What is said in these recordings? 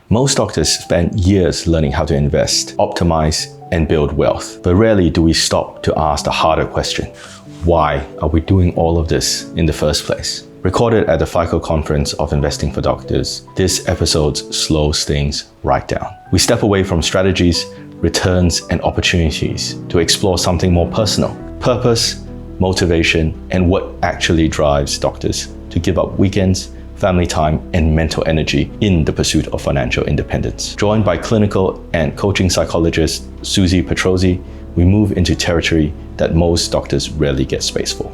Most doctors spend years learning how to invest, optimize, and build wealth, but rarely do we stop to ask the harder question: why are we doing all of this in the first place? Recorded at the FICO conference of Investing for Doctors, this episode slows things right down. We step away from strategies, returns, and opportunities to explore something more personal: purpose, motivation, and what actually drives doctors to give up weekends, family time, and mental energy in the pursuit of financial independence. Joined by clinical and coaching psychologist Suzi Petrozzi, we move into territory that most doctors rarely get space for: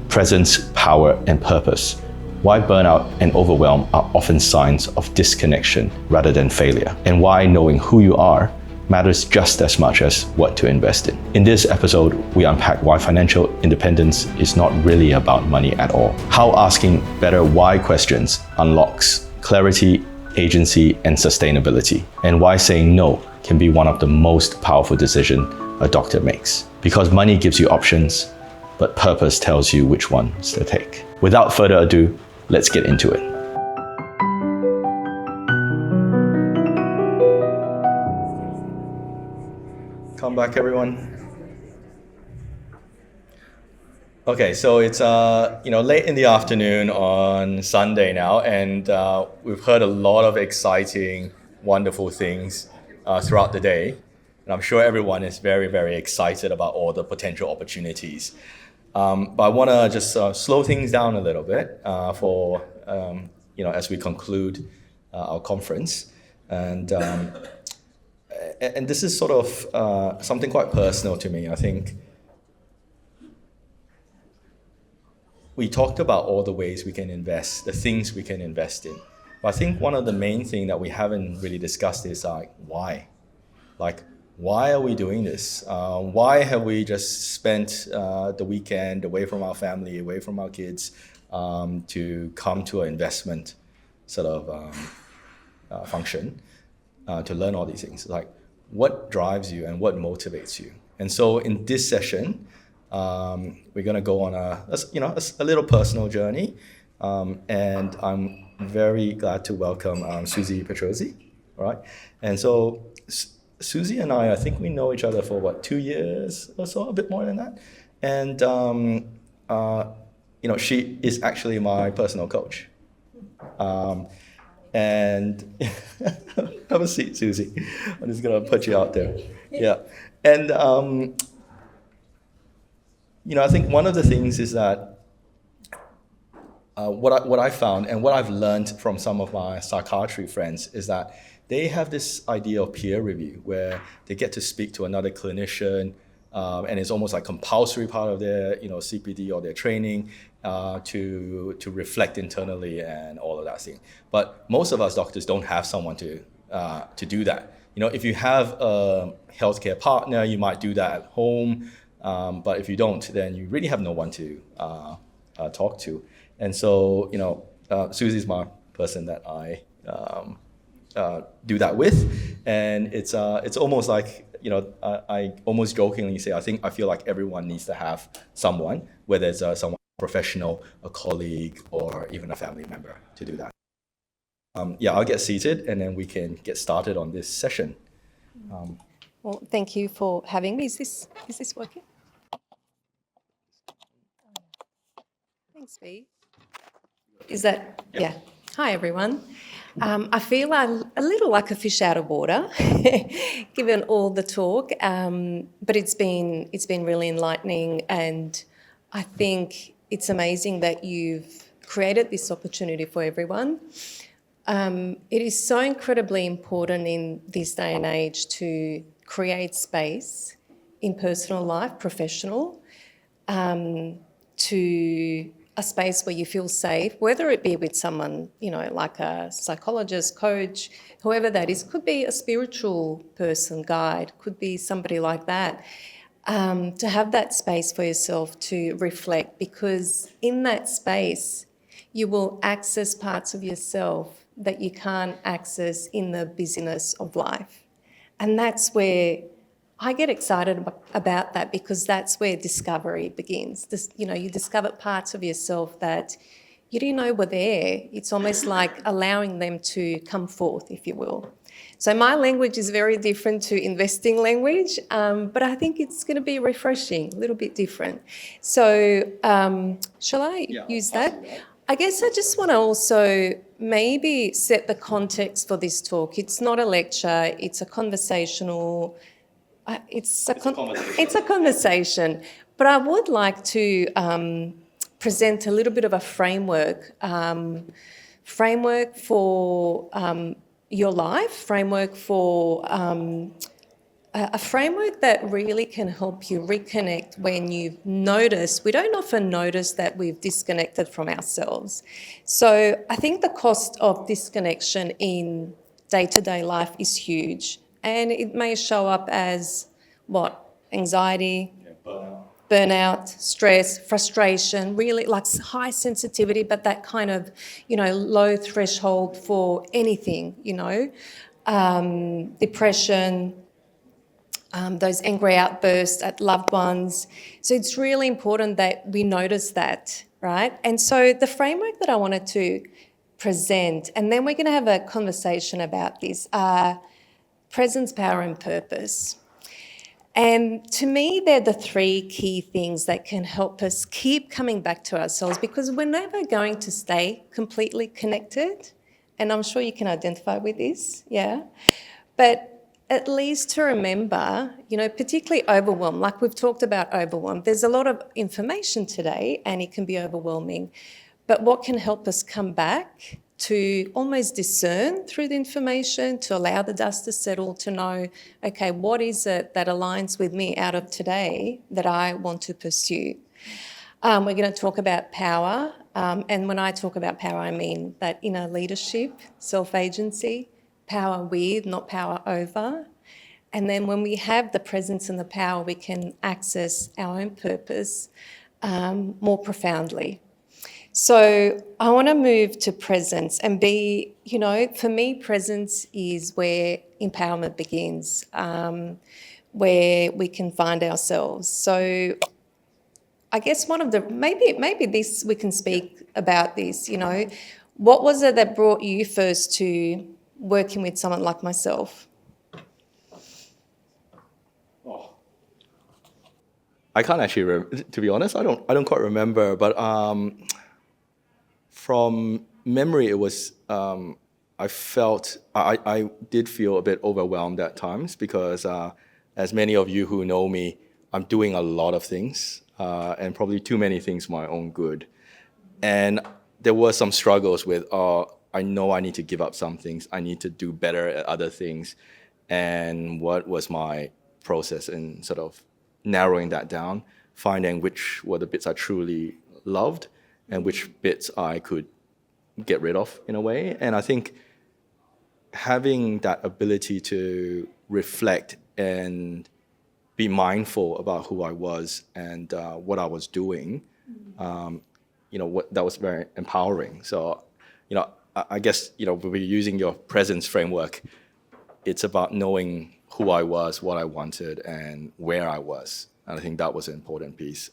presence, power, and purpose. Why burnout and overwhelm are often signs of disconnection rather than failure, and why knowing who you are matters just as much as what to invest in. In this episode, we unpack why financial independence is not really about money at all, how asking better why questions unlocks clarity, agency, and sustainability, and why saying no can be one of the most powerful decisions a doctor makes. Because money gives you options, but purpose tells you which ones to take. Without further ado, let's get into it. Come back, everyone. Okay, so it's late in the afternoon on Sunday now, and we've heard a lot of exciting, wonderful things throughout the day, and I'm sure everyone is very, very excited about all the potential opportunities. But I want to just slow things down a little bit as we conclude our conference, and this is sort of something quite personal to me. I think we talked about all the ways we can invest, the things we can invest in. But I think one of the main things that we haven't really discussed is why? Why are we doing this? Why have we just spent the weekend away from our family, away from our kids, to come to an investment sort of function to learn all these things? What drives you and what motivates you? And so in this session, we're going to go on a little personal journey, and I'm very glad to welcome Suzi Petrozzi. All right, and so Suzi and I think we know each other for 2 years or so, a bit more than that, and she is actually my personal coach. And have a seat, Suzi. I'm just gonna put you out there. Yeah, and I think one of the things is that what I found and what I've learned from some of my psychiatry friends is that they have this idea of peer review where they get to speak to another clinician, and it's almost like compulsory part of their CPD or their training to reflect internally and all of that thing. But most of us doctors don't have someone to do that. If you have a healthcare partner, you might do that at home, but if you don't, then you really have no one to talk to. And so Suzi's my person that I do that with, and it's almost like I almost jokingly say I feel like everyone needs to have someone, whether it's someone professional, a colleague, or even a family member to do that. I'll get seated and then we can get started on this session. Well, thank you for having me. Is this working? Thanks, B. Is that? Yep. Yeah. Hi, everyone. I feel a little like a fish out of water, given all the talk, but it's been really enlightening, and I think it's amazing that you've created this opportunity for everyone. It is so incredibly important in this day and age to create space in personal life, professional, to a space where you feel safe, whether it be with someone, like a psychologist, coach, whoever that is. Could be a spiritual person, guide, could be somebody like that. To have that space for yourself to reflect, because in that space you will access parts of yourself that you can't access in the busyness of life. And that's where I get excited about that, because that's where discovery begins. You discover parts of yourself that you didn't know were there. It's almost like allowing them to come forth, if you will. So my language is very different to investing language, but I think it's going to be refreshing, a little bit different. So shall I use that? I guess I just want to also maybe set the context for this talk. It's not a lecture, it's a conversational, it's a conversation. But I would like to present a little bit of a framework for your life, framework for a framework that really can help you reconnect when you've noticed. We don't often notice that we've disconnected from ourselves. So I think the cost of disconnection in day-to-day life is huge, and it may show up as what? Anxiety, burnout, stress, frustration, really like high sensitivity, but that kind of, low threshold for anything, depression, those angry outbursts at loved ones. So it's really important that we notice that, right? And so the framework that I wanted to present, and then we're going to have a conversation about this, are presence, power and purpose. And to me, they're the three key things that can help us keep coming back to ourselves, because we're never going to stay completely connected. And I'm sure you can identify with this, yeah? But at least to remember, particularly overwhelm, like we've talked about overwhelm. There's a lot of information today and it can be overwhelming. But what can help us come back to almost discern through the information, to allow the dust to settle, to know, okay, what is it that aligns with me out of today that I want to pursue? We're going to talk about power. And when I talk about power, I mean that inner leadership, self-agency, power with, not power over. And then when we have the presence and the power, we can access our own purpose more profoundly. So I want to move to presence and be, for me, presence is where empowerment begins, where we can find ourselves. So I guess one of the, maybe this, we can speak about this, what was it that brought you first to working with someone like myself? I can't actually, to be honest, I don't quite remember, but from memory, it was, I did feel a bit overwhelmed at times because as many of you who know me, I'm doing a lot of things and probably too many things for my own good. And there were some struggles with, I know I need to give up some things, I need to do better at other things. And what was my process in sort of narrowing that down, finding which were the bits I truly loved and which bits I could get rid of in a way. And I think having that ability to reflect and be mindful about who I was and what I was doing, that was very empowering. So, I guess, we're using your presence framework. It's about knowing who I was, what I wanted, and where I was. And I think that was an important piece.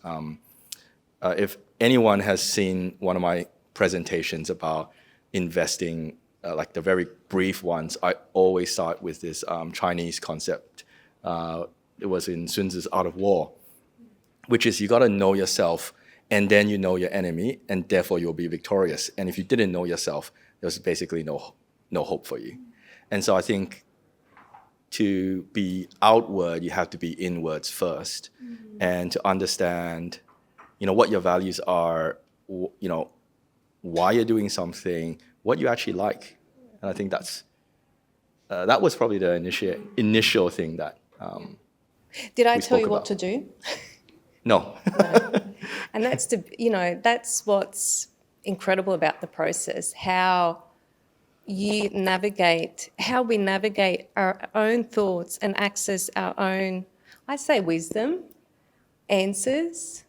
If anyone has seen one of my presentations about investing, like the very brief ones, I always start with this Chinese concept. It was in Sun Tzu's Art of War, which is you got to know yourself, and then you know your enemy, and therefore you'll be victorious. And if you didn't know yourself, there's basically no hope for you. And so I think to be outward, you have to be inwards first, and to understand, what your values are, why you're doing something, what you actually like. And I think that was probably the initial thing that Did I tell you what to do? No. And that's what's incredible about the process, how we navigate our own thoughts and access our own, I say, wisdom, answers,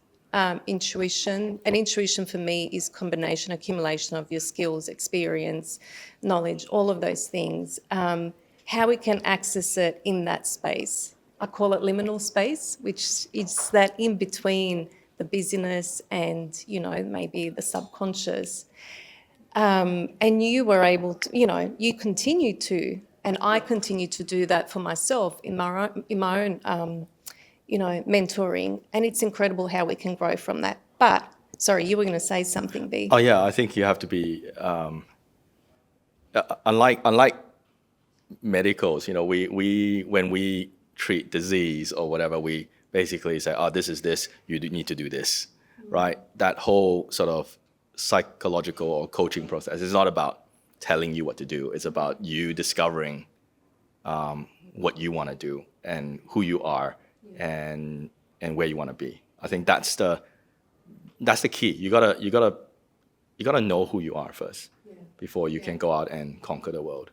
intuition. And intuition for me is accumulation of your skills, experience, knowledge, all of those things. How we can access it in that space. I call it liminal space, which is that in between the busyness and, maybe the subconscious. And you were able to, you continue to, and I continue to do that for myself in my own mentoring. And it's incredible how we can grow from that. But, sorry, you were going to say something, B. Oh yeah, I think you have to be unlike medicals. We when we treat disease or whatever, we basically say, oh, this is this, you need to do this, right? That whole sort of psychological or coaching process is not about telling you what to do. It's about you discovering what you want to do and who you are and where you want to be. I think that's the key. You gotta know who you are first before you can go out and conquer the world.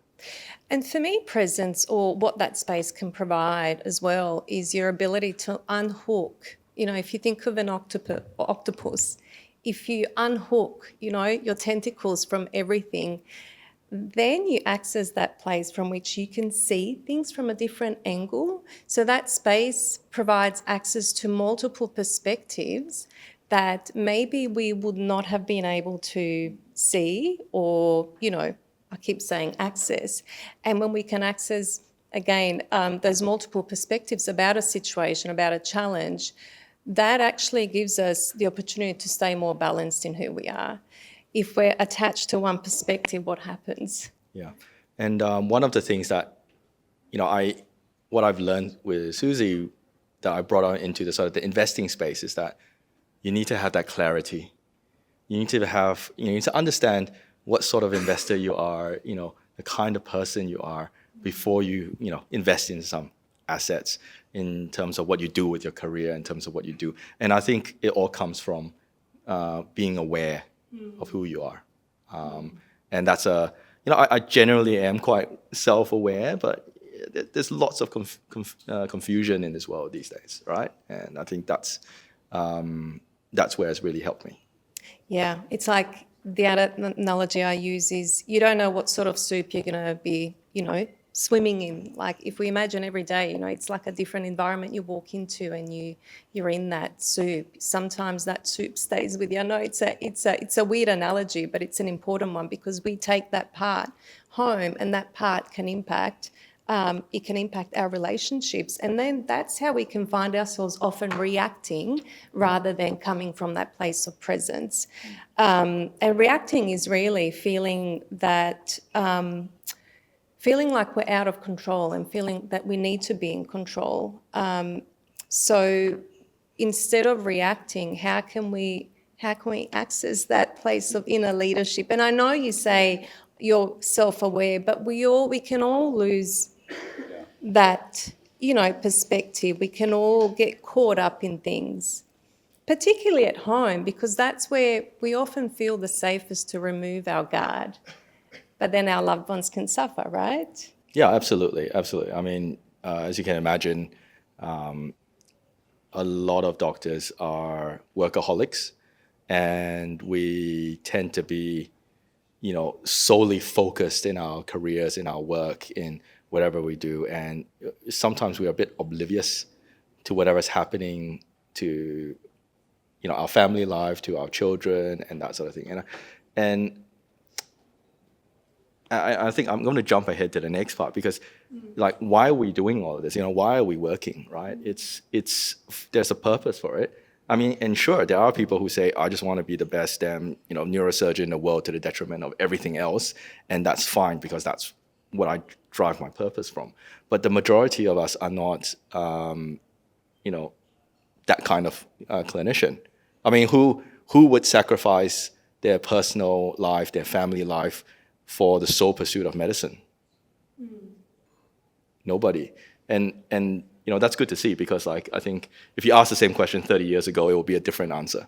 And for me, presence, or what that space can provide as well, is your ability to unhook. If you think of an octopus, if you unhook, your tentacles from everything, then you access that place from which you can see things from a different angle. So that space provides access to multiple perspectives that maybe we would not have been able to see or, I keep saying access. And when we can access, again, those multiple perspectives about a situation, about a challenge, that actually gives us the opportunity to stay more balanced in who we are. If we're attached to one perspective, what happens? Yeah. And one of the things that, what I've learned with Suzi that I brought on into the sort of the investing space is that you need to have that clarity. You need to understand what sort of investor you are, the kind of person you are before you, invest in some assets in terms of what you do with your career, in terms of what you do. And I think it all comes from being aware of who you are. And that's I generally am quite self-aware, but there's lots of confusion in this world these days, right? And I think that's where it's really helped me. Yeah, it's like the other analogy I use is you don't know what sort of soup you're going to be, swimming in. Like if we imagine every day, it's like a different environment you walk into and you're in that soup. Sometimes that soup stays with you. I know it's a weird analogy, but it's an important one because we take that part home and that part can impact it can impact our relationships. And then that's how we can find ourselves often reacting rather than coming from that place of presence. And reacting is really feeling that, feeling like we're out of control and feeling that we need to be in control. So instead of reacting, how can we access that place of inner leadership? And I know you say you're self-aware, but we can all lose that, perspective. We can all get caught up in things, particularly at home, because that's where we often feel the safest to remove our guard. But then our loved ones can suffer, right? Yeah, absolutely. Absolutely. I mean, as you can imagine, a lot of doctors are workaholics, and we tend to be, solely focused in our careers, in our work, in whatever we do. And sometimes we're a bit oblivious to whatever's happening to, our family life, to our children, and that sort of thing. And I think I'm going to jump ahead to the next part because, why are we doing all of this? Why are we working, right? There's a purpose for it. I mean, and sure, there are people who say, I just want to be the best neurosurgeon in the world to the detriment of everything else. And that's fine because that's what I drive my purpose from. But the majority of us are not, that kind of clinician. I mean, who would sacrifice their personal life, their family life for the sole pursuit of medicine? Nobody. And that's good to see because I think if you ask the same question 30 years ago, it will be a different answer.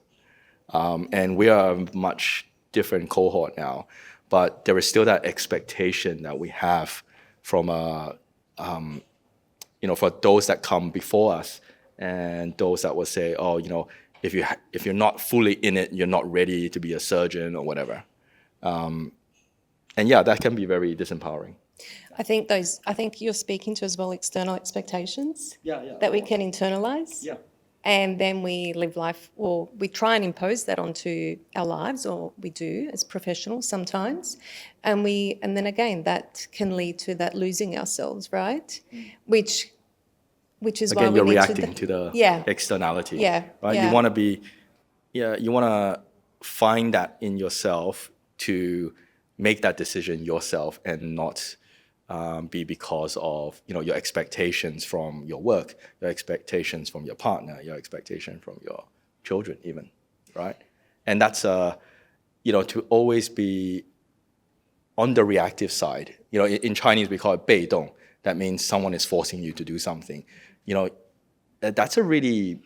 And we are a much different cohort now, but there is still that expectation that we have from for those that come before us and those that will say, oh, if you're not fully in it, you're not ready to be a surgeon or whatever. And yeah, that can be very disempowering. I think you're speaking to as well external expectations Yeah. that we can internalize. Yeah. And then we live life, or we try and impose that onto our lives, or we do as professionals sometimes. And then again, that can lead to that losing ourselves, right? Which is why Again, we you're need reacting to the Yeah. externality. Yeah, Right? yeah. You want to be, you want to find that in yourself to make that decision yourself and not be because of your expectations from your work, your expectations from your partner, your expectation from your children, even, right? And that's to always be on the reactive side. In Chinese we call it 被动. That means someone is forcing you to do something. That's a really,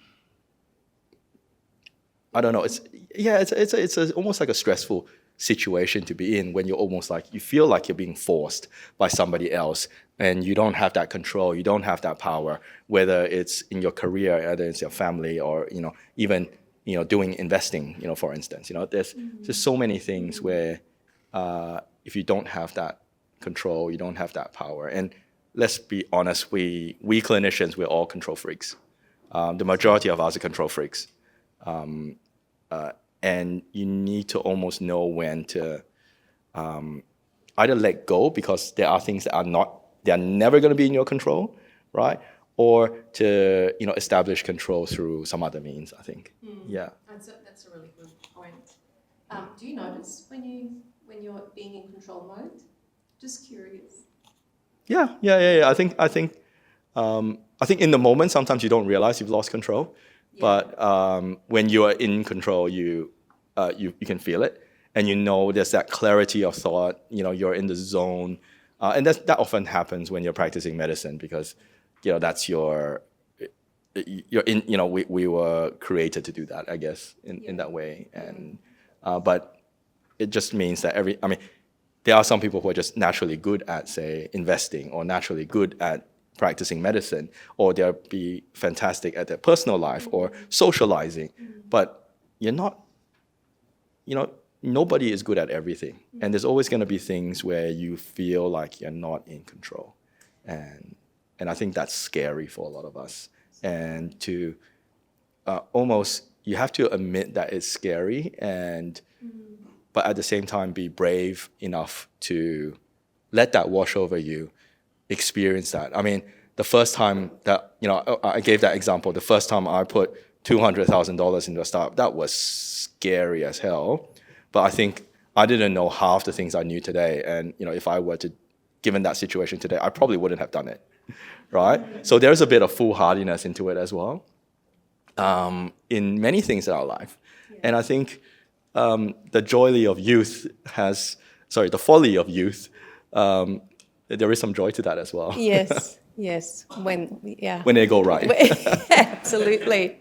I don't know. It's almost like a stressful situation to be in when you're almost like you feel like you're being forced by somebody else, and you don't have that control, you don't have that power, whether it's in your career, whether it's your family, or even doing investing. For instance, there's just so many things where if you don't have that control, you don't have that power. And let's be honest, we clinicians, we're all control freaks. The majority of us are control freaks. And you need to almost know when to either let go, because there are things that they're never going to be in your control, right? Or to establish control through some other means, I think. Yeah. That's a really good point. Do you notice when you're being in control mode? Just curious. Yeah. I think in the moment sometimes you don't realize you've lost control, but when you are in control, you can feel it, and there's that clarity of thought. You're in the zone, and that often happens when you're practicing medicine, because that's you're in. We were created to do that, I guess, in that way, and but it just means that there are some people who are just naturally good at, say, investing, or naturally good at practicing medicine, or they'll be fantastic at their personal life or socializing, but you're not, nobody is good at everything. And there's always going to be things where you feel like you're not in control. And I think that's scary for a lot of us. And to almost, you have to admit that it's scary, but at the same time be brave enough to let that wash over you, experience that. The first time that, I gave that example, the first time I put $200,000 into a startup, that was scary as hell. But I think I didn't know half the things I knew today. And, if I were to, given that situation today, I probably wouldn't have done it, right? So there's a bit of foolhardiness into it as well, in many things in our life. And I think the folly of youth, there is some joy to that as well. Yes. When they go right. Absolutely.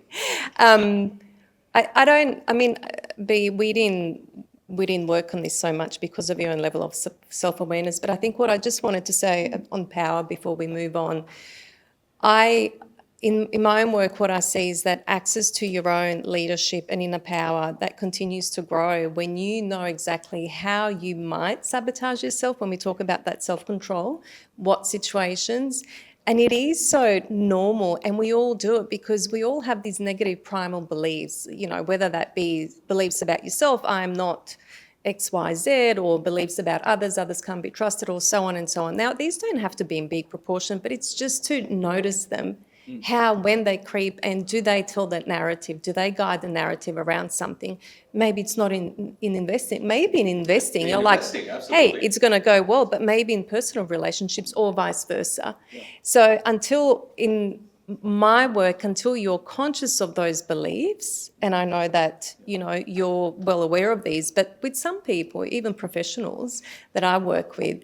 We didn't work on this so much because of your own level of self-awareness, but I think what I just wanted to say on power before we move on, in my own work, what I see is that access to your own leadership and inner power, that continues to grow when you know exactly how you might sabotage yourself when we talk about that self-control, what situations. And it is so normal, and we all do it because we all have these negative primal beliefs, whether that be beliefs about yourself, I'm not X, Y, Z, or beliefs about others can't be trusted, or so on and so on. Now, these don't have to be in big proportion, but it's just to notice them. When they creep, and do they tell that narrative? Do they guide the narrative around something? Maybe it's not in investing. Maybe in investing, you're like, hey, it's going to go well, but maybe in personal relationships or vice versa. Yeah. So until you're conscious of those beliefs, and I know that, you're well aware of these, but with some people, even professionals that I work with,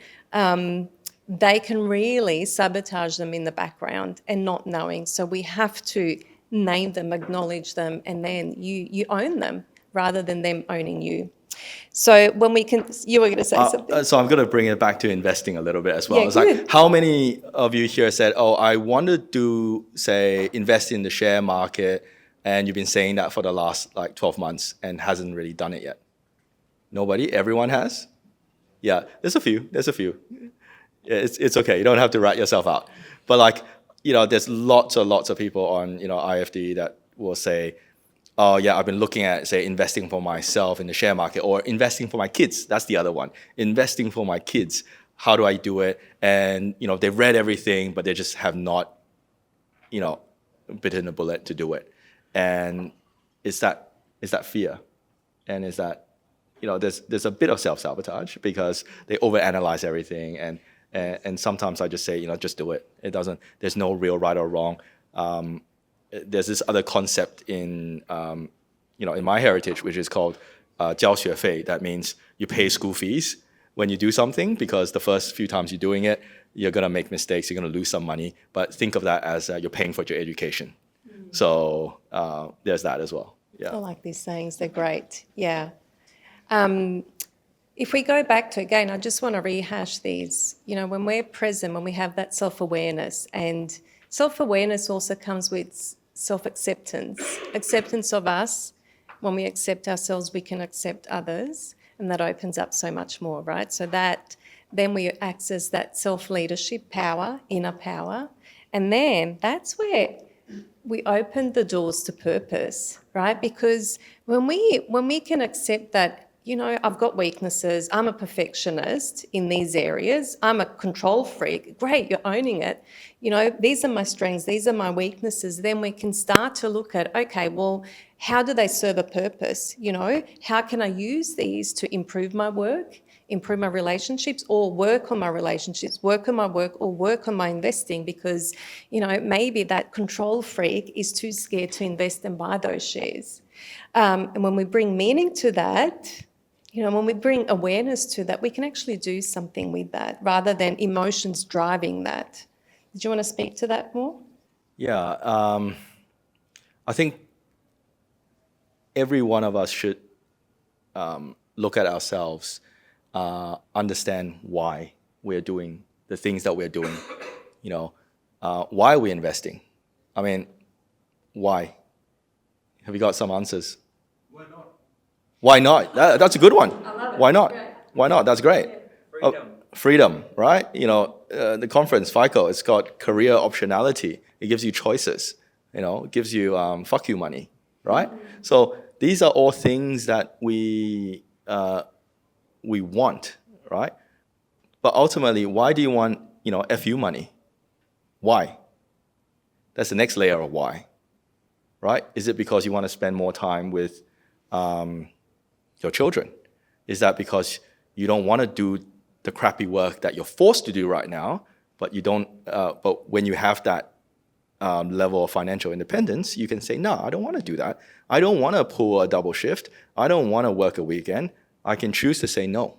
they can really sabotage them in the background and not knowing. So we have to name them, acknowledge them, and then you own them rather than them owning you. So when you were going to say something. So I'm going to bring it back to investing a little bit as well. Yeah, it's like, how many of you here said, I wanted to, say, invest in the share market, and you've been saying that for the last 12 months and hasn't really done it yet? Nobody? Everyone has? Yeah, there's a few. It's okay. You don't have to rat yourself out. But there's lots of people on IFD that will say, oh yeah, I've been looking at, say, investing for myself in the share market, or investing for my kids. That's the other one. Investing for my kids. How do I do it? And they've read everything, but they just have not, bitten a bullet to do it. And it's that fear, and is that there's a bit of self-sabotage because they overanalyze everything, and sometimes I just say, just do it. There's no real right or wrong. There's this other concept in in my heritage, which is called 交学费. That means you pay school fees when you do something, because the first few times you're doing it, you're gonna make mistakes, you're gonna lose some money, but think of that as you're paying for your education. So there's that as well. Yeah. I like these sayings, they're great. Yeah. If we go back to, again, I just want to rehash these, when we're present, when we have that self-awareness, and self-awareness also comes with self-acceptance, acceptance of us. When we accept ourselves, we can accept others, and that opens up so much more, right? So that then we access that self-leadership power, inner power, and then that's where we open the doors to purpose, right? Because when we can accept that, I've got weaknesses, I'm a perfectionist in these areas, I'm a control freak, great, you're owning it. These are my strengths, these are my weaknesses. Then we can start to look at, okay, well, how do they serve a purpose? How can I use these to improve my work, improve my relationships, or work on my relationships, work on my work, or work on my investing? Because, maybe that control freak is too scared to invest and buy those shares. And when we bring meaning to that, when we bring awareness to that, we can actually do something with that rather than emotions driving that. Did you want to speak to that more? Yeah, I think every one of us should look at ourselves, understand why we're doing the things that we're doing. Why are we investing? I mean, why? Have you got some answers? Why not? Why not? That's a good one. I love it. Why not? Great. Why not? That's great. Freedom. Freedom, right? The conference, FICO, it's got career optionality. It gives you choices. It gives you fuck you money, right? So these are all things that we want, right? But ultimately, why do you want, FU money? Why? That's the next layer of why, right? Is it because you want to spend more time with your children? Is that because you don't want to do the crappy work that you're forced to do right now, but you don't? But when you have that level of financial independence, you can say, no, I don't want to do that. I don't want to pull a double shift. I don't want to work a weekend. I can choose to say no,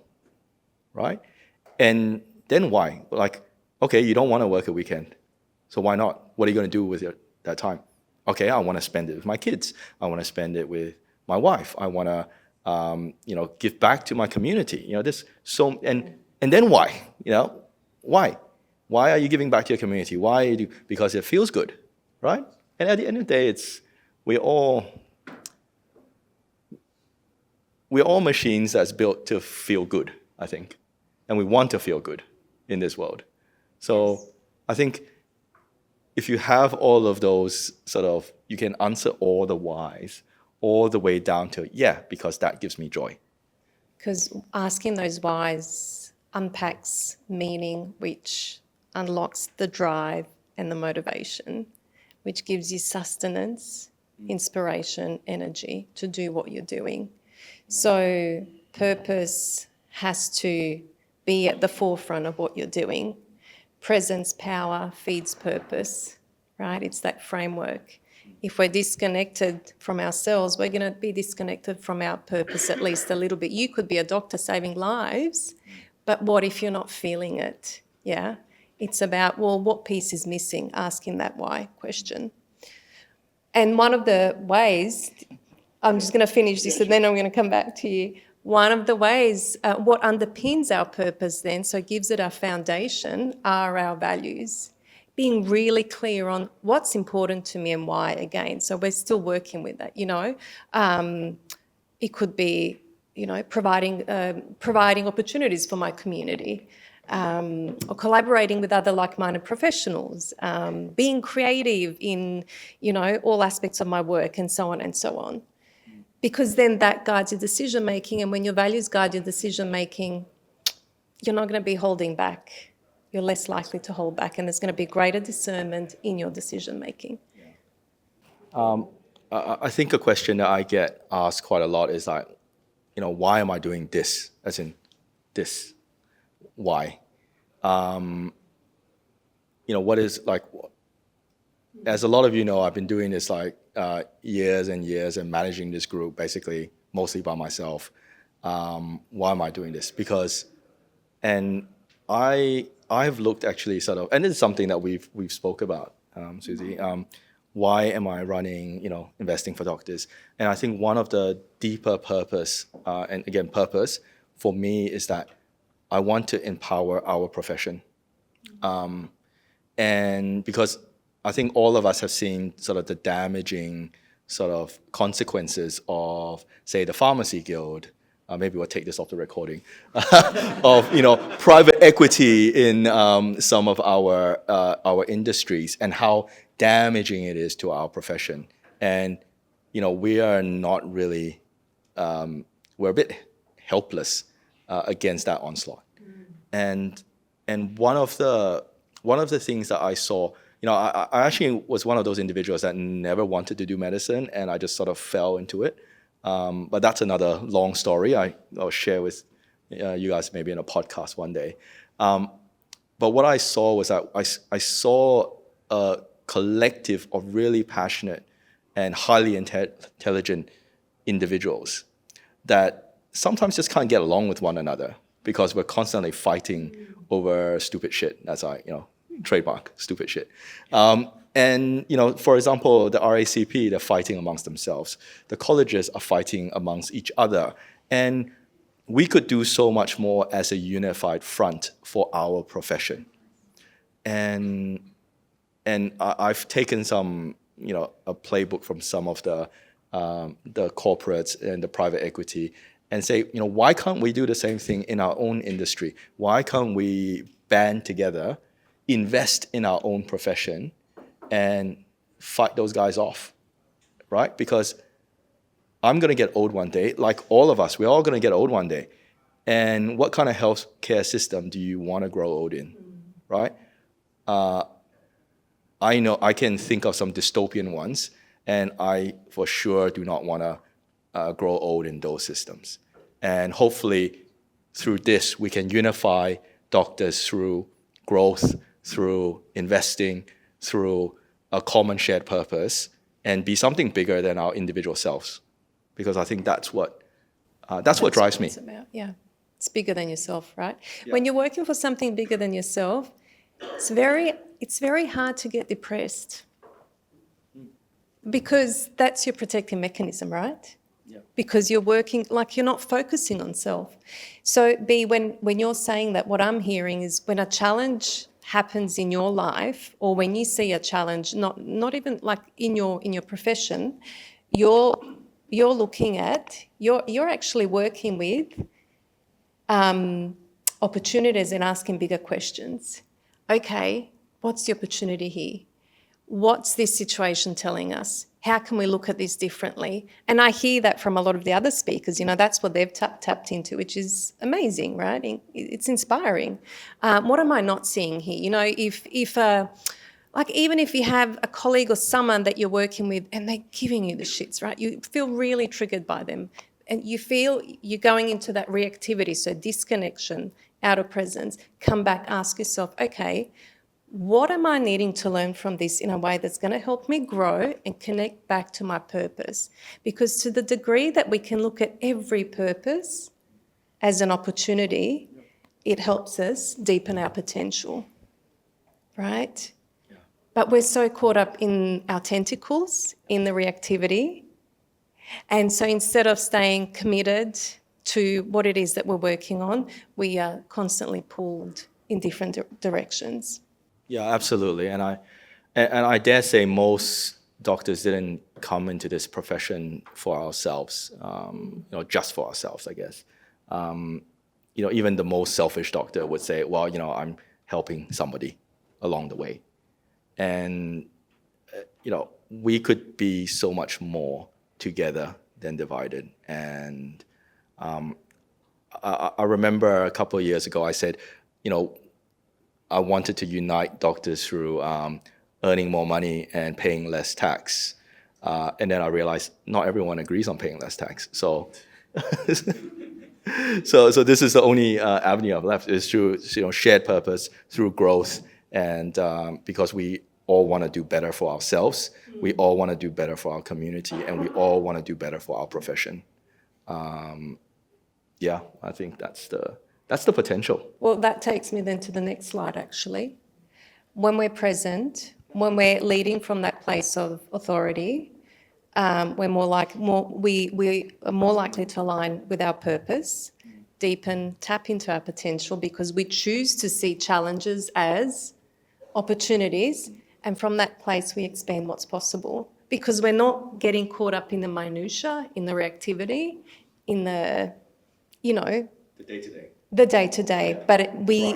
right? And then why? Like, okay, you don't want to work a weekend, so why not? What are you going to do with that time? Okay, I want to spend it with my kids. I want to spend it with my wife. I want to, give back to my community. And then why? Why? Why are you giving back to your community? Why? Because it feels good, right? And at the end of the day, we're all machines that's built to feel good, I think, and we want to feel good in this world. So I think if you have all of those you can answer all the whys, all the way down to, because that gives me joy. Because asking those whys unpacks meaning, which unlocks the drive and the motivation, which gives you sustenance, inspiration, energy to do what you're doing. So purpose has to be at the forefront of what you're doing. Presence, power feeds purpose, right? It's that framework. If we're disconnected from ourselves, we're going to be disconnected from our purpose at least a little bit. You could be a doctor saving lives, but what if you're not feeling it? Yeah? It's about, well, what piece is missing? Asking that why question. And one of the ways, I'm just going to finish this and then I'm going to come back to you. One of the ways, what underpins our purpose then, so gives it our foundation, are our values. Being really clear on what's important to me and why, again. So we're still working with that, It could be, providing opportunities for my community. or collaborating with other like-minded professionals, being creative in, all aspects of my work, and so on and so on. Because then that guides your decision-making, and when your values guide your decision-making, you're not going to be holding back. You're less likely to hold back, and there's going to be greater discernment in your decision-making. I think a question that I get asked quite a lot is like, why am I doing this? As in this, why? What is like, as a lot of you know, I've been doing this like years and years and managing this group basically mostly by myself. Why am I doing this? Because, and I've looked actually sort of, and this is something that we've spoke about, Suzi. Why am I running, investing for doctors? And I think one of the deeper purpose, and again, purpose for me is that I want to empower our profession. And because I think all of us have seen sort of the damaging sort of consequences of, say, the pharmacy guild, maybe we'll take this off the recording, of private equity in some of our industries, and how damaging it is to our profession. And we are not really, we're a bit helpless against that onslaught. And one of the things that I saw, I actually was one of those individuals that never wanted to do medicine, and I just sort of fell into it. But that's another long story I'll share with you guys maybe in a podcast one day. But what I saw was that I saw a collective of really passionate and highly intelligent individuals that sometimes just can't get along with one another because we're constantly fighting over stupid shit. That's trademark, stupid shit. And, for example, the RACP, they're fighting amongst themselves. The colleges are fighting amongst each other. And we could do so much more as a unified front for our profession. And I've taken some, a playbook from some of the corporates and the private equity and say, why can't we do the same thing in our own industry? Why can't we band together, invest in our own profession, and fight those guys off, right? Because I'm going to get old one day, like all of us. We're all going to get old one day. And what kind of healthcare system do you want to grow old in, right? I know I can think of some dystopian ones, and I for sure do not want to grow old in those systems. And hopefully through this, we can unify doctors through growth, through investing, through a common shared purpose, and be something bigger than our individual selves. Because I think that's what drives me. It's about. Yeah, it's bigger than yourself, right? Yeah. When you're working for something bigger than yourself, it's very hard to get depressed, because that's your protective mechanism, right? Yeah. Because you're working, like you're not focusing on self. So when you're saying that, what I'm hearing is when a challenge happens in your life, or when you see a challenge, not even like in your profession, you're looking at, you're actually working with opportunities and asking bigger questions. Okay, what's the opportunity here? What's this situation telling us? How can we look at this differently? And I hear that from a lot of the other speakers, that's what they've tapped into, which is amazing, right? It's inspiring. What am I not seeing here? Even if you have a colleague or someone that you're working with and they're giving you the shits, right? You feel really triggered by them, and you feel you're going into that reactivity, so disconnection, out of presence. Come back, ask yourself, okay, what am I needing to learn from this in a way that's going to help me grow and connect back to my purpose? Because to the degree that we can look at every purpose as an opportunity, it helps us deepen our potential, right? Yeah. But we're so caught up in our tentacles, in the reactivity. And so instead of staying committed to what it is that we're working on, we are constantly pulled in different directions. Yeah, absolutely. And I dare say most doctors didn't come into this profession for ourselves, just for ourselves, I guess. even the most selfish doctor would say, well, I'm helping somebody along the way. And, we could be so much more together than divided. And I remember a couple of years ago, I said, I wanted to unite doctors through earning more money and paying less tax. And then I realized not everyone agrees on paying less tax. So so this is the only avenue I've left, is through shared purpose, through growth, and because we all want to do better for ourselves, we all want to do better for our community, and we all want to do better for our profession. I think that's the potential. Well, that takes me then to the next slide, actually. When we're present, when we're leading from that place of authority, we are more likely to align with our purpose, deepen, tap into our potential, because we choose to see challenges as opportunities, and from that place we expand what's possible, because we're not getting caught up in the minutiae, in the reactivity, in the The day-to-day. day-to-day, but we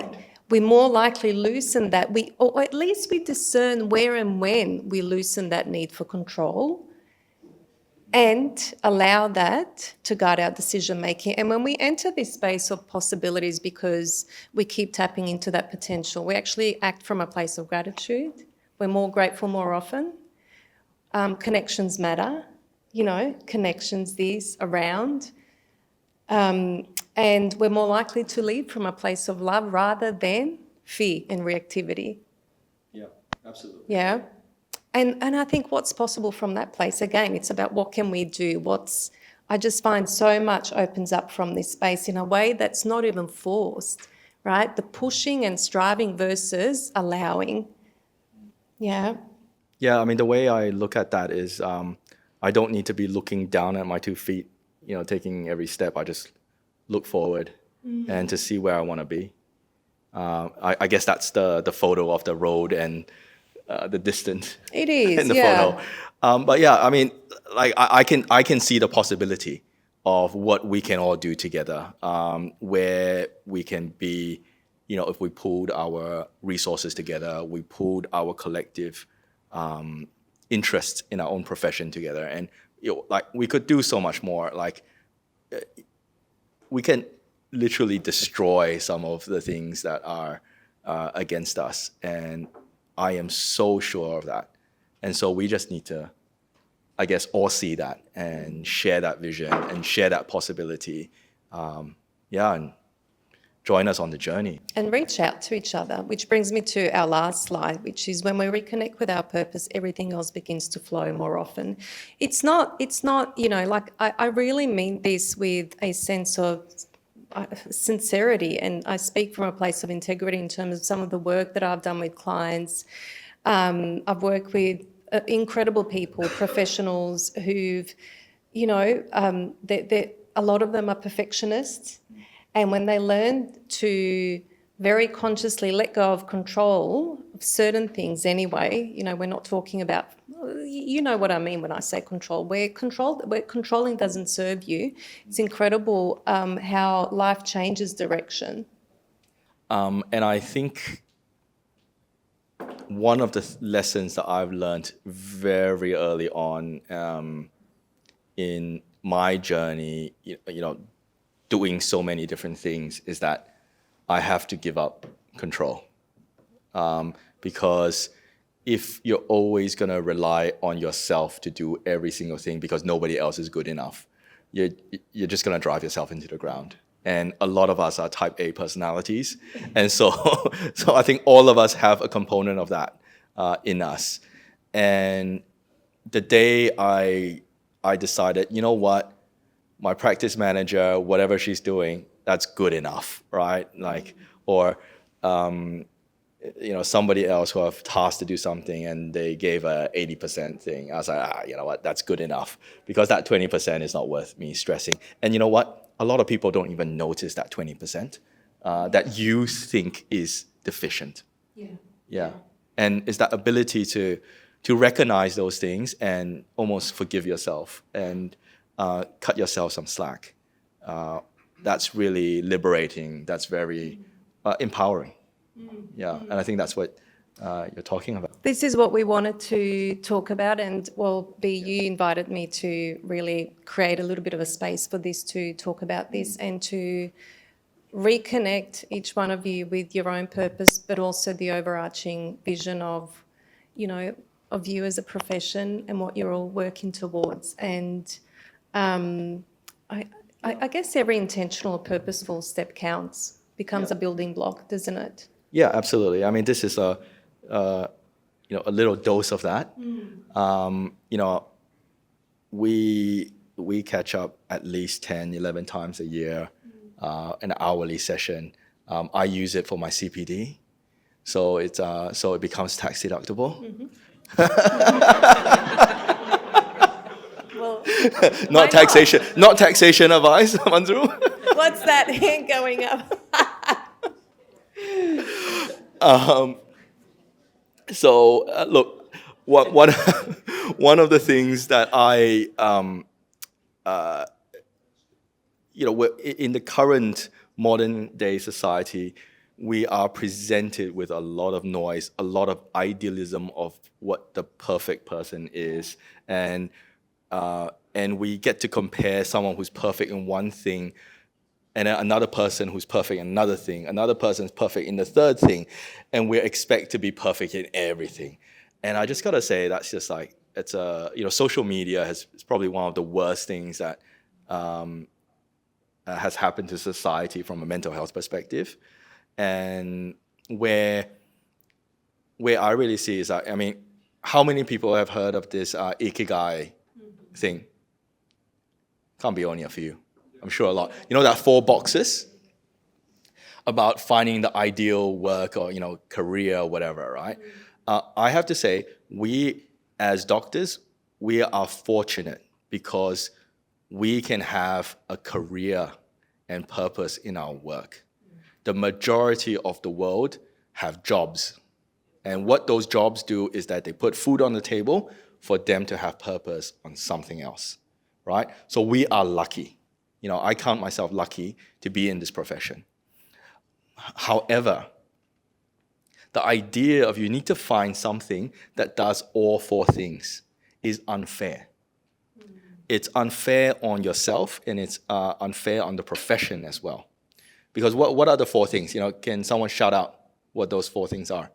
more likely loosen that, or at least we discern where and when we loosen that need for control and allow that to guide our decision-making. And when we enter this space of possibilities, because we keep tapping into that potential, we actually act from a place of gratitude. We're more grateful more often. Connections matter, connections these around. And we're more likely to lead from a place of love rather than fear and reactivity. Yeah, absolutely. Yeah. And I think what's possible from that place, again, it's about what can we do? I just find so much opens up from this space in a way that's not even forced, right? The pushing and striving versus allowing. Yeah. Yeah, I mean, the way I look at that is I don't need to be looking down at my 2 feet, taking every step. I just look forward and to see where I want to be. I guess that's the photo of the road and the distance. It is, in the yeah. photo. But yeah, I mean, like I can see the possibility of what we can all do together, where we can be, if we pooled our resources together, we pooled our collective interests in our own profession together, and we could do so much more. Like we can literally destroy some of the things that are against us, and I am so sure of that. And so we just need to, I guess, all see that and share that vision and share that possibility. And join us on the journey. And reach out to each other, which brings me to our last slide, which is when we reconnect with our purpose, everything else begins to flow more often. It's not, I really mean this with a sense of sincerity, and I speak from a place of integrity in terms of some of the work that I've done with clients. I've worked with incredible people, professionals who've, a lot of them are perfectionists, and when they learn to very consciously let go of control of certain things anyway, we're not talking about, what I mean when I say control, where controlling doesn't serve you. It's incredible how life changes direction. And I think one of the lessons that I've learned very early on in my journey, doing so many different things, is that I have to give up control. Because if you're always going to rely on yourself to do every single thing because nobody else is good enough, you're just going to drive yourself into the ground. And a lot of us are type A personalities. And so I think all of us have a component of that in us. And the day I decided, you know what, my practice manager, whatever she's doing, that's good enough, right? Or somebody else who I've tasked to do something and they gave a 80% thing. I was like, you know what, that's good enough, because that 20% is not worth me stressing. And you know what? A lot of people don't even notice that 20% that you think is deficient. Yeah. And it's that ability to recognize those things and almost forgive yourself and cut yourself some slack. that's really liberating. That's very empowering. Yeah, and I think that's what you're talking about. This is what we wanted to talk about, and well, B, you invited me to really create a little bit of a space for this, to talk about this and to reconnect each one of you with your own purpose, but also the overarching vision of, you know, of you as a profession and what you're all working towards. And I guess every intentional or purposeful step counts, becomes a building block, doesn't it? Yeah, absolutely. I mean, this is a little dose of that. We catch up at least 10, 11 times a year, an hourly session. I use it for my CPD, so it becomes tax deductible. Well, Not taxation, not taxation advice, Manju. what's that hand going up? Look, one of the things that in the current modern day society, we are presented with a lot of noise, a lot of idealism of what the perfect person is, and we get to compare someone who's perfect in one thing and another person who's perfect in another thing, another person's perfect in the third thing, and we expect to be perfect in everything. And I just gotta say, that's just like, it's social media is probably one of the worst things that has happened to society from a mental health perspective. And where I really see is that, I mean, how many people have heard of this ikigai thing? Can't be only a few. I'm sure a lot. You know that 4 boxes about finding the ideal work or, career or whatever, right? I have to say, we as doctors, we are fortunate because we can have a career and purpose in our work. The majority of the world have jobs. And what those jobs do is that they put food on the table for them to have purpose on something else, right? So we are lucky. I count myself lucky to be in this profession. However, the idea of you need to find something that does all 4 things is unfair. It's unfair on yourself, and it's unfair on the profession as well. Because what are the 4 things? Can someone shout out what those 4 things are?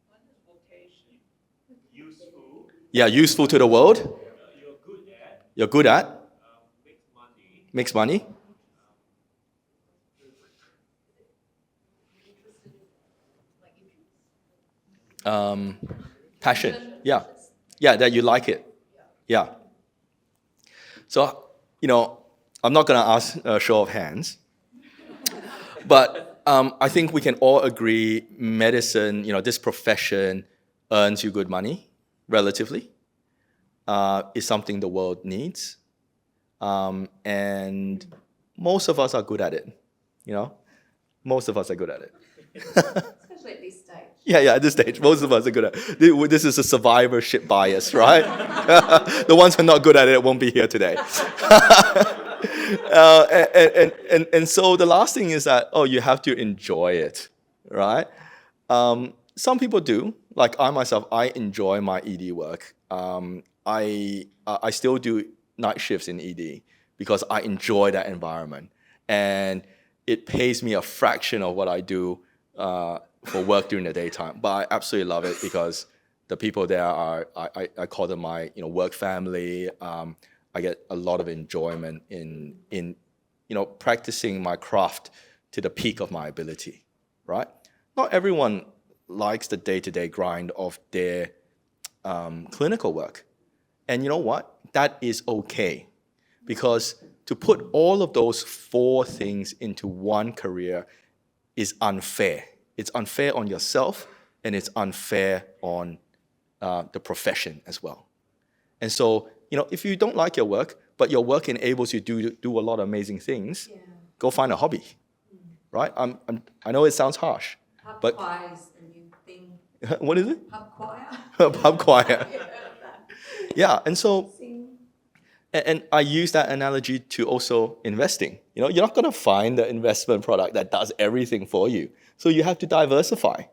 One is vocation, useful. Yeah, useful to the world. You're good at. You're good at. Makes money. Makes money. Passion. Yeah. Yeah, that you like it. Yeah. So, I'm not going to ask a show of hands, but I think we can all agree medicine, this profession earns you good money, relatively, is something the world needs. And most of us are good at it, Most of us are good at it. Especially at this stage. Yeah, at this stage, most of us are good at it. This is a survivorship bias, right? The ones who are not good at it won't be here today. And so the last thing is that, you have to enjoy it, right? Some people do. Like I myself, I enjoy my ED work. I still do night shifts in ED because I enjoy that environment. And it pays me a fraction of what I do for work during the daytime. But I absolutely love it because the people there are, I call them my work family. I get a lot of enjoyment in practicing my craft to the peak of my ability, right? Not everyone likes the day-to-day grind of their clinical work. And you know what? That is okay, because to put all of those 4 things into one career is unfair. It's unfair on yourself, and it's unfair on the profession as well. And so, if you don't like your work, but your work enables you to do a lot of amazing things, go find a hobby, right? I know it sounds harsh, but Choir is the new thing. what is it? Pub choir. Pub choir. Yeah, and so And I use that analogy to also investing. You know, you're not going to find the investment product that does everything for you. So you have to diversify,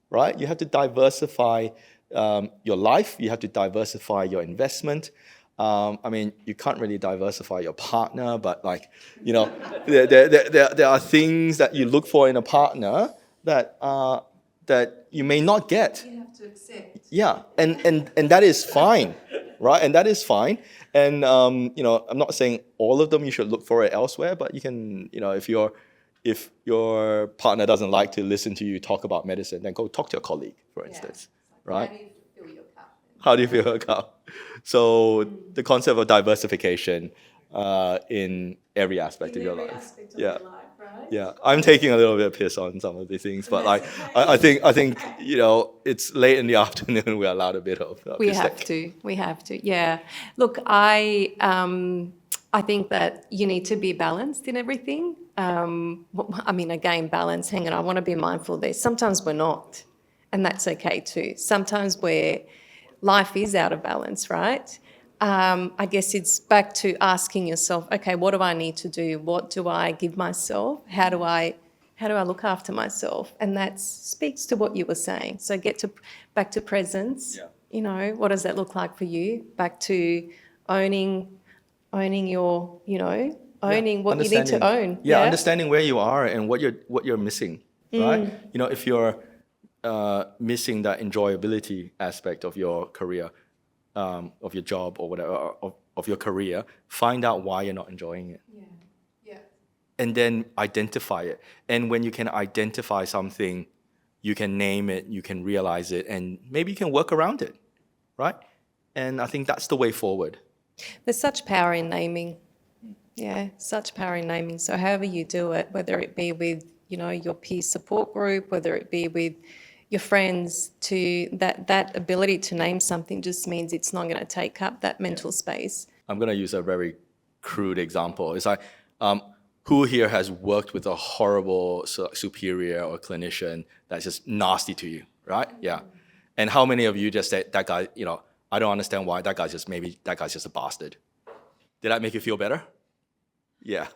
right? You have to diversify your life. You have to diversify your investment. I mean, you can't really diversify your partner, but like, you know, there are things that you look for in a partner that you may not get. You have to accept. Yeah, and that is fine, right? And that is fine. And you know, I'm not saying all of them you should look for it elsewhere, but you can, you know, if your partner doesn't like to listen to you talk about medicine, then go talk to a colleague, for instance, right? How do you fill your cup? How do you fill a cup? So the concept of diversification in every aspect of your life. Yeah. Yeah, I'm taking a little bit of piss on some of these things, but like I think you know, it's late in the afternoon. We're allowed a bit of We piss have take. to. We have to. Yeah. Look, I think that you need to be balanced in everything. I mean, again, balance. Hang on, I want to be mindful there. Sometimes we're not, and that's okay too. Sometimes life is out of balance, right? I guess it's back to asking yourself, okay, what do I need to do? What do I give myself? How do I look after myself? And that speaks to what you were saying. So back to presence. Yeah. You know, what does that look like for you? Back to owning your, you know, owning what you need to own. Yeah, understanding where you are and what you're missing, right? You know, if you're missing that enjoyability aspect of your career, of your job or whatever, of your career, find out why you're not enjoying it. Yeah. Yeah. And then identify it. And when you can identify something, you can name it, you can realize it, and maybe you can work around it, right? And I think that's the way forward. There's such power in naming. Yeah, such power in naming. So however you do it, whether it be with, you know, your peer support group, whether it be with your friends, to that ability to name something just means it's not going to take up that mental space. I'm going to use a very crude example. It's like, who here has worked with a horrible superior or clinician that's just nasty to you, right? Yeah. And how many of you just said, that guy, you know, I don't understand why, that guy's just a bastard. Did that make you feel better? Yeah.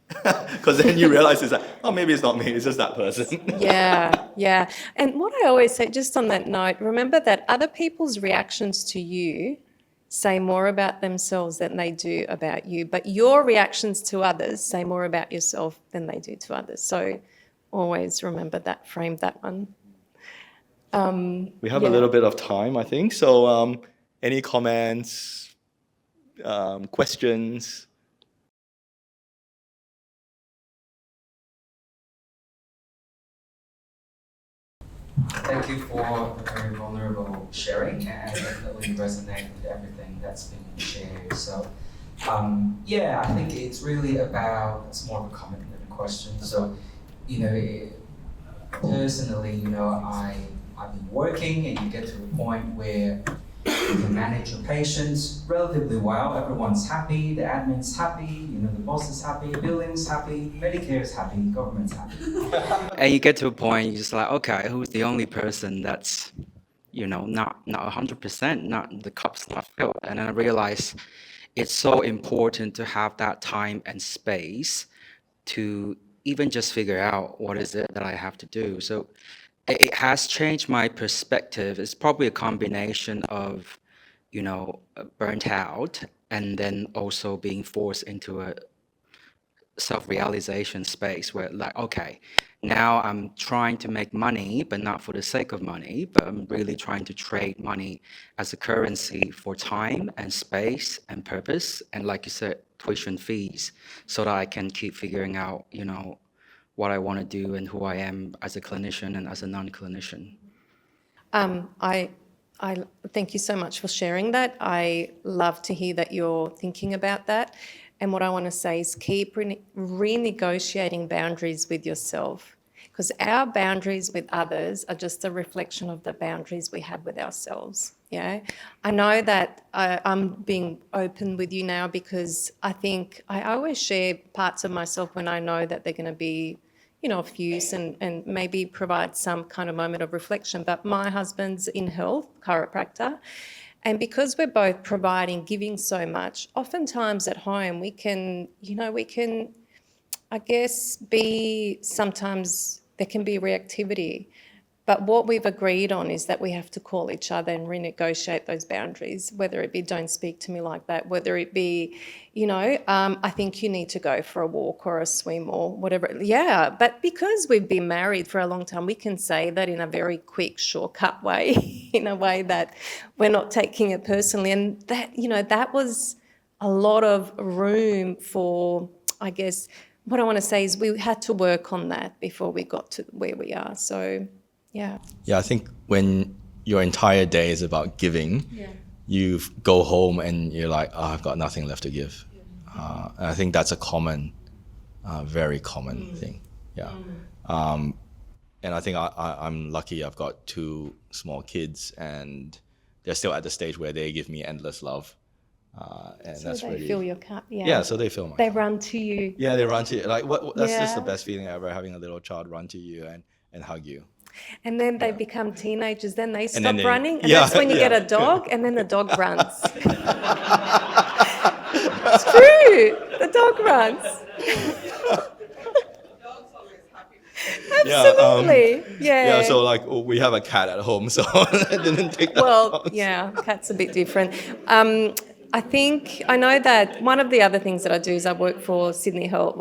Because then you realize it's like, oh, maybe it's not me, it's just that person. Yeah. And what I always say, just on that note, remember that other people's reactions to you say more about themselves than they do about you, but your reactions to others say more about yourself than they do to others. So always remember that, frame that one. We have a little bit of time, I think. So any comments, questions? Thank you for a very vulnerable sharing, and I definitely resonate with everything that's been shared. So, yeah, I think it's really about, it's more of a comment than a question. So, you know, personally, you know, I've been working, and you get to a point where you can manage your patients relatively well. Everyone's happy, the admin's happy, you know, the boss is happy, billing's happy, Medicare is happy, government's happy. And you get to a point, you're just like, okay, who's the only person that's, you know, not 100%, not, the cup's not filled. And then I realized it's so important to have that time and space to even just figure out what is it that I have to do. So it has changed my perspective. It's probably a combination of, you know, burnt out and then also being forced into a self-realization space where, like, okay, now I'm trying to make money, but not for the sake of money, but I'm really trying to trade money as a currency for time and space and purpose. And like you said, tuition fees, so that I can keep figuring out, you know, what I want to do and who I am as a clinician and as a non-clinician. I thank you so much for sharing that. I love to hear that you're thinking about that. And what I want to say is keep renegotiating boundaries with yourself, because our boundaries with others are just a reflection of the boundaries we have with ourselves. Yeah, I know that I'm being open with you now because I think I always share parts of myself when I know that they're going to be, you know, of use and maybe provide some kind of moment of reflection. But my husband's in health, chiropractor, And because we're both providing, giving so much, oftentimes at home we can, I guess, sometimes there can be reactivity. But what we've agreed on is that we have to call each other and renegotiate those boundaries, whether it be don't speak to me like that, whether it be, I think you need to go for a walk or a swim or whatever. Yeah, but because we've been married for a long time, we can say that in a very quick, shortcut way, in a way that we're not taking it personally. And that, that was a lot of room for, I guess, what I want to say is we had to work on that before we got to where we are. So... yeah. Yeah, I think when your entire day is about giving, you go home and you're like, I've got nothing left to give. And I think that's a common, very common thing. Yeah. And I think I'm lucky I've got 2 small kids and they're still at the stage where they give me endless love. And So that's they really... fill your cup, Yeah, so they fill my They cup. run to you. Yeah, they run to you. Like, that's just the Yeah. best feeling ever, having a little child run to you and hug you. And then they become teenagers, then they stop then they- running, and Yeah, that's when you yeah. get a dog, and then the dog runs. It's true, the dog runs. Absolutely, yeah. Yeah, so like we have a cat at home, so I didn't take that. Well, yeah, cat's a bit different. I know that one of the other things that I do is I work for Sydney Health,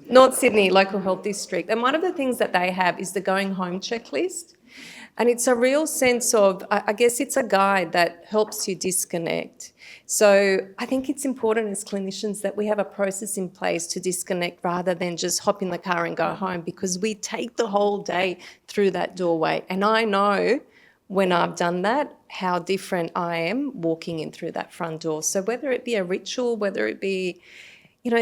North Sydney Local Health District, and one of the things that they have is the going home checklist. And it's a real sense of, I guess it's a guide that helps you disconnect. So I think it's important as clinicians that we have a process in place to disconnect rather than just hop in the car and go home, because we take the whole day through that doorway. And I know when I've done that, how different I am walking in through that front door. So whether it be a ritual, whether it be,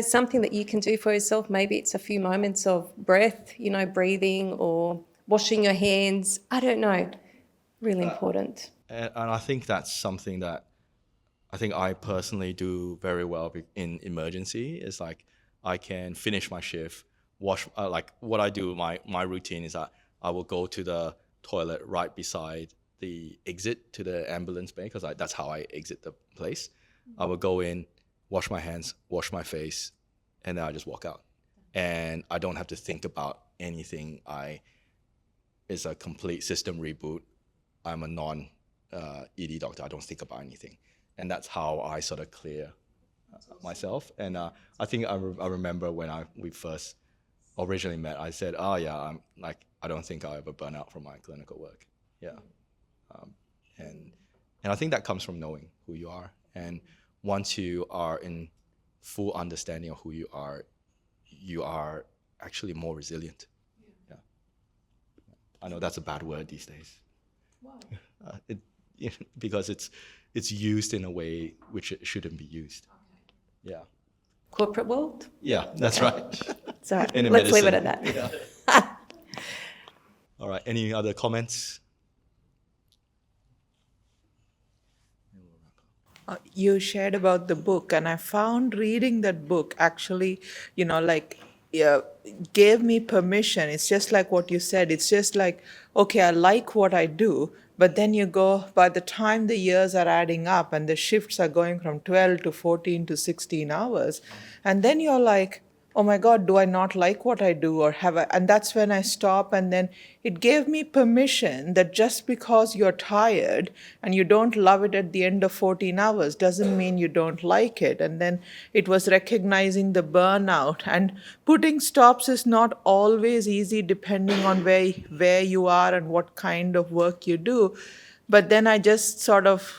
something that you can do for yourself, maybe it's a few moments of breath, breathing or washing your hands, I don't know, really important. And I think that's something that I think I personally do very well in emergency. Is like I can finish my shift, wash, like what I do, my routine is that I will go to the toilet right beside the exit to the ambulance bay, because that's how I exit the place. I will go in, wash my hands, wash my face, and then I just walk out. And I don't have to think about anything. It's a complete system reboot. I'm a non-ED doctor. I don't think about anything. And that's how I sort of clear myself. And I think I remember when we first originally met, I said, I don't think I'll ever burn out from my clinical work. Yeah. And I think that comes from knowing who you are. And once you are in full understanding of who you are actually more resilient. Yeah. I know that's a bad word these days. Why? Because it's used in a way which it shouldn't be used. Okay. Yeah. Corporate world? Yeah, that's right. It's all right. In Let's leave it medicine. at that. Yeah. All right. Any other comments? You shared about the book, and I found reading that book actually, gave me permission. It's just like what you said. It's just like, okay, I like what I do, but then you go, by the time the years are adding up and the shifts are going from 12 to 14 to 16 hours, and then you're like, oh my God, do I not like what I do, or have I? And that's when I stop. And then it gave me permission that just because you're tired and you don't love it at the end of 14 hours doesn't mean you don't like it. And then it was recognizing the burnout, and putting stops is not always easy depending on where you are and what kind of work you do. But then I just sort of,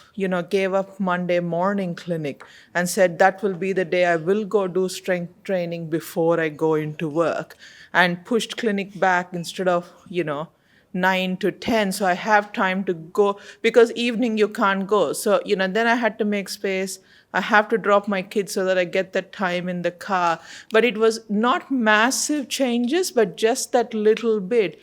gave up Monday morning clinic and said that will be the day I will go do strength training before I go into work, and pushed clinic back instead of, 9 to 10. So I have time to go, because evening you can't go. So, then I had to make space. I have to drop my kids so that I get that time in the car. But it was not massive changes, but just that little bit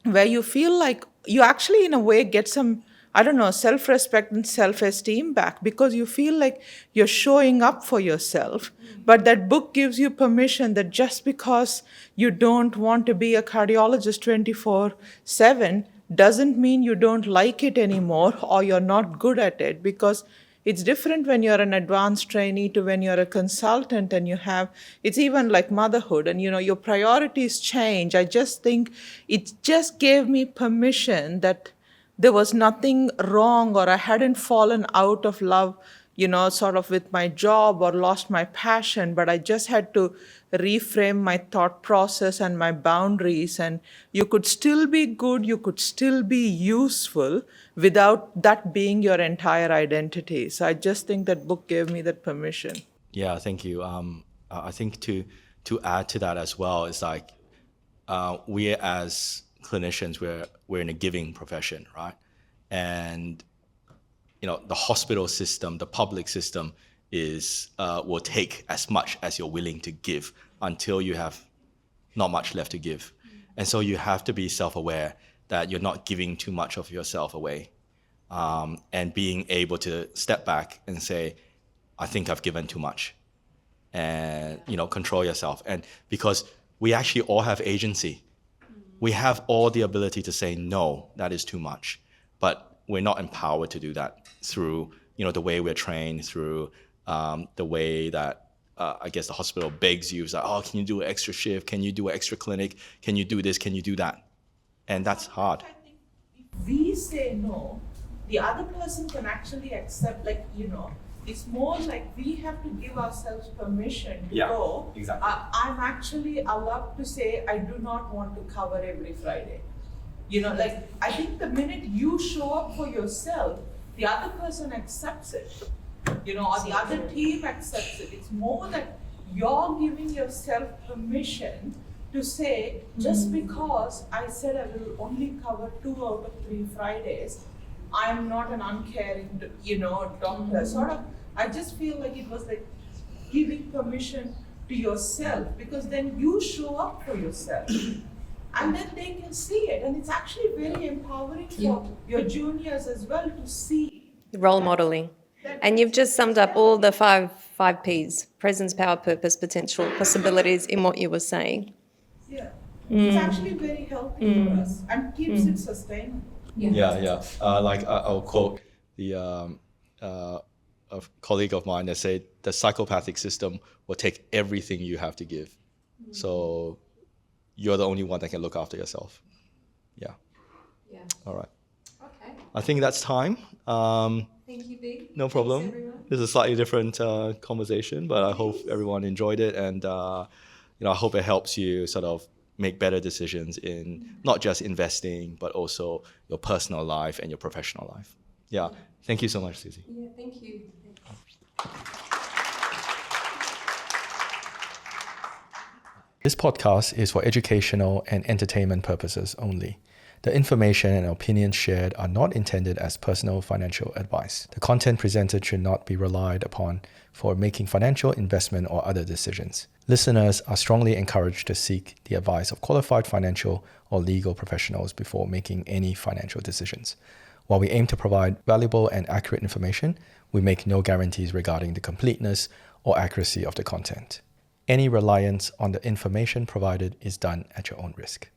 where you feel like you actually, in a way, get some, self-respect and self-esteem back, because you feel like you're showing up for yourself. But that book gives you permission that just because you don't want to be a cardiologist 24/7 doesn't mean you don't like it anymore or you're not good at it, because it's different when you're an advanced trainee to when you're a consultant and you have, it's even like motherhood and your priorities change. I just think it just gave me permission that there was nothing wrong or I hadn't fallen out of love, sort of with my job or lost my passion, but I just had to reframe my thought process and my boundaries. And you could still be good, you could still be useful without that being your entire identity. So I just think that book gave me that permission. Yeah, thank you. I think to add to that as well is like we as clinicians, we're in a giving profession, right? And the hospital system, the public system is will take as much as you're willing to give until you have not much left to give. And so you have to be self-aware that you're not giving too much of yourself away, and being able to step back and say, I think I've given too much, and control yourself. And because we actually all have agency, we have all the ability to say no, that is too much, but we're not empowered to do that through the way we're trained, through the way that I guess the hospital begs you, like, oh, can you do an extra shift? Can you do an extra clinic? Can you do this? Can you do that? And that's hard. I think if we say no, the other person can actually accept, it's more like we have to give ourselves permission to go. Exactly. I'm actually allowed to say I do not want to cover every Friday. I think the minute you show up for yourself, the other person accepts it, or the other team accepts it. It's more that you're giving yourself permission to say, just because I said I will only cover 2 out of 3 Fridays, I'm not an uncaring, doctor. Sort of, I just feel like it was like giving permission to yourself, because then you show up for yourself. And then they can see it. And it's actually very empowering for your juniors as well to see. Role modelling. And you've just summed up all the five Ps: presence, power, purpose, potential, possibilities in what you were saying. Yeah. It's actually very healthy for us and keeps it sustainable. Yeah. I'll quote a colleague of mine that said, the psychopathic system will take everything you have to give. So you're the only one that can look after yourself. Yeah. All right. Okay. I think that's time. Thank you, B. No problem. Thanks, everyone. This is a slightly different conversation, but I hope everyone enjoyed it, and I hope it helps you sort of make better decisions in not just investing, but also your personal life and your professional life. Yeah. Thank you so much, Suzi. Yeah, thank you. This podcast is for educational and entertainment purposes only. The information and opinions shared are not intended as personal financial advice. The content presented should not be relied upon for making financial, investment, or other decisions. Listeners are strongly encouraged to seek the advice of qualified financial or legal professionals before making any financial decisions. While we aim to provide valuable and accurate information, we make no guarantees regarding the completeness or accuracy of the content. Any reliance on the information provided is done at your own risk.